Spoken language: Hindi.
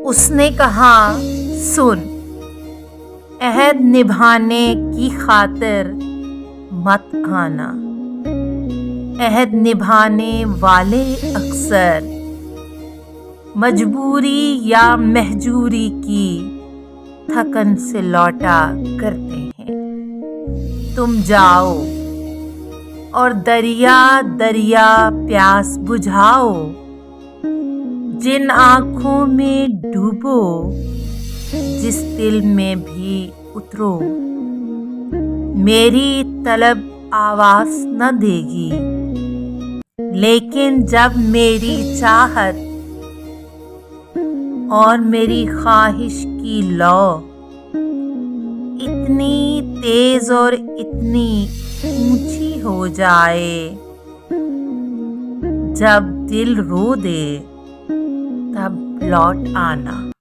उसने कहा, सुन, अहद निभाने की खातिर मत आना। अहद निभाने वाले अक्सर मजबूरी या महजूरी की थकन से लौटा करते हैं। तुम जाओ और दरिया दरिया प्यास बुझाओ, जिन आँखों में डूबो, जिस दिल में भी उतरो। मेरी तलब आवाज न देगी, लेकिन जब मेरी चाहत और मेरी ख्वाहिश की लौ इतनी तेज और इतनी ऊंची हो जाए, जब दिल रो दे तब लौट आना।